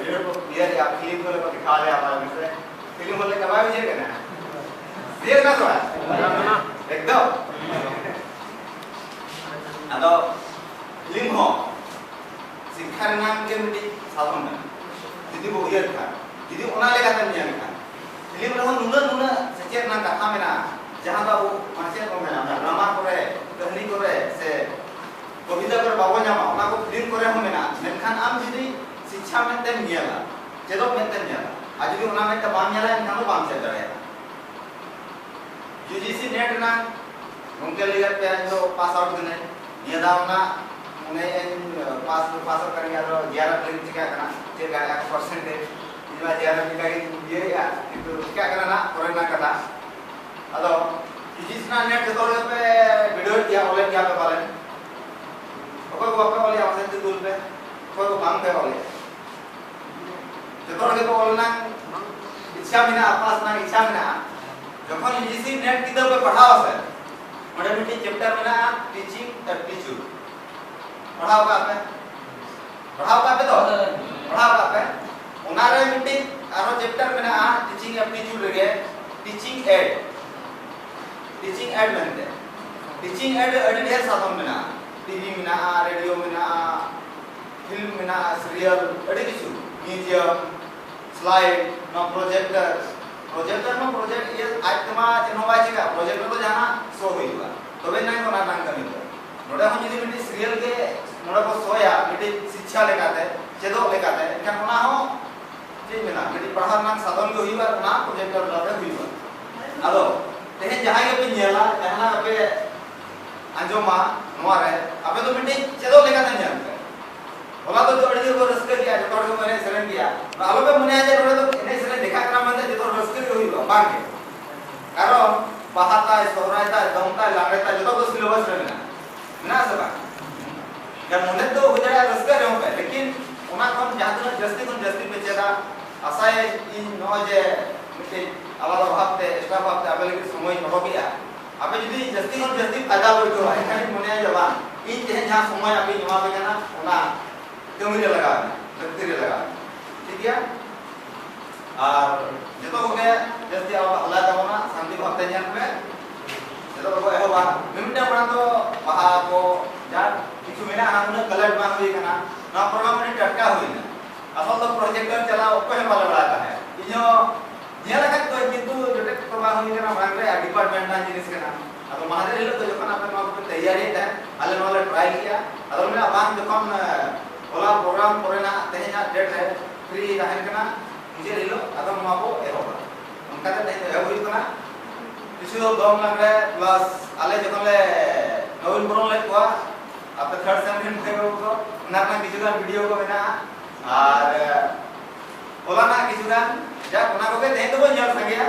video को clear या film को लेकर दिखा ले आप में से फिल्म को लेकर आवाज ये कहना देख ना थोड़ा एकदम अदो फिल्म हो शिक्षा नाम के मिट्टी साधन में दीदी वो ये था दीदी उन्हें लेकर तब नहीं आना फिल्म रहो नुना सच्चे ना कथा में ना जहाँ बाबू मानसिक को में ना ड्रामा करे कहानी करे से कविता कर बाबू जामा उन्हें को फिल्म करे हो में ना मेंखान आम दीदी शिक्षा में तब नहीं आना चेदो में तब नहीं आना आज भी उन्हें में तब बाम नहीं आना इन्हें तो बाम से डरे UGC नेट ना उनके लिए पे जो पास आउट करने ये दावना उन्हें पास आउट करेंगे तो 11 प्लेन क्या करना चेक आया परसेंटेज इतना 11 का ये या तो क्या करना ना और ना करना अदो UGC ना नेट जो तो पे वीडियो क्या ऑनलाइन क्या पे वाले कोई को पे वाले आवश्यक टूल पे कोई को काम पे वाले जो तो के ऑनलाइन इच्छा बिना पास ना इच्छा बिना जब UGC नेट की तरफ पढ़ाओ सर मैथमेटिक्स चैप्टर में ना टीचिंग एप्टीट्यूड पढ़ाओ का पे तो पढ़ाओ का पे उनारे मीटिंग आरो चैप्टर में ना टीचिंग एप्टीट्यूड लगे टीचिंग एड में टीचिंग एड अड़ी ढेर साधन में ना टीवी में ना रेडियो में ना फिल्म में ना सीरियल अड़ी किछु म्यूजियम स्लाइड ना प्रोजेक्टर में प्रोजेक्ट ये आज तमा चनोबा चिका प्रोजेक्ट तो जाना सो होइबा तबे नै कोना नाम कमी तो नोडा हम जदी मिटी सीरियल के नोडा को सोया मिटी शिक्षा लेकाते चेदो लेकाते एखान कोना हो जे मेना मिटी पढ़ार नाम साधन के होइबा ना प्रोजेक्टर लाते होइबा आदो तेहे जहां के पे नेला जहां पे अंजोमा नोआ रे अबे तो मिटी चेदो लेकाते जानते ओला तो जो अड़ी को रस्क किया जो तोड़ को मैंने सेलेक्ट किया आलो पे मने आजे नोडा तो इने सेलेक्ट देखा करा माने जो रस्क के होइबा बाके कारण बाहाता सोहरायता दमता लांगता जो तो सिलेबस रे ना सबा जब मोने तो हो जाए रस्क रे हो लेकिन ओना कोन जादू जस्ती पे चेदा आशाए इन नो जे मिटे आलादा भाबते एक्स्ट्रा भाबते अवेलेबल समय हो गया अबे जदी जस्ती फायदा होइतो एखाने मने जबा इन जे जहां समय अबे जमा पे ना ओना कमरे लगा लगते लगा ठीक है और जतो हो गया जैसे अब अल्लाह तआला शांति भक्ति ज्ञान पे जतो को एहोबा मिमटा बना तो बहा को जा किछु मेना हमने कलर बांग हुई ना ना प्रोग्राम में टटका हुई ना असल तो प्रोजेक्टर चला ओपन वाला बड़ा है इनो ये लगा तो किंतु जटे प्रोग्राम हुई ना मांग रे डिपार्टमेंट ना जिनिस के ना अब महादेव लोग तो जखन अपन को तैयारी है आले वाला ट्राई किया अदर में बांग जखन ओला प्रोग्राम कोरेना तेना डेट है फ्री रहन कना मुझे ले लो अदम माको एहोबा उनका तो नहीं है हुई कना किसी तो दम लग रहा प्लस आले जखन ले नवीन बरन ले को आप थर्ड सेम थे को ना किसी का वीडियो को बना और ओला ना किसी का जा कोना को दे तो बन जा सके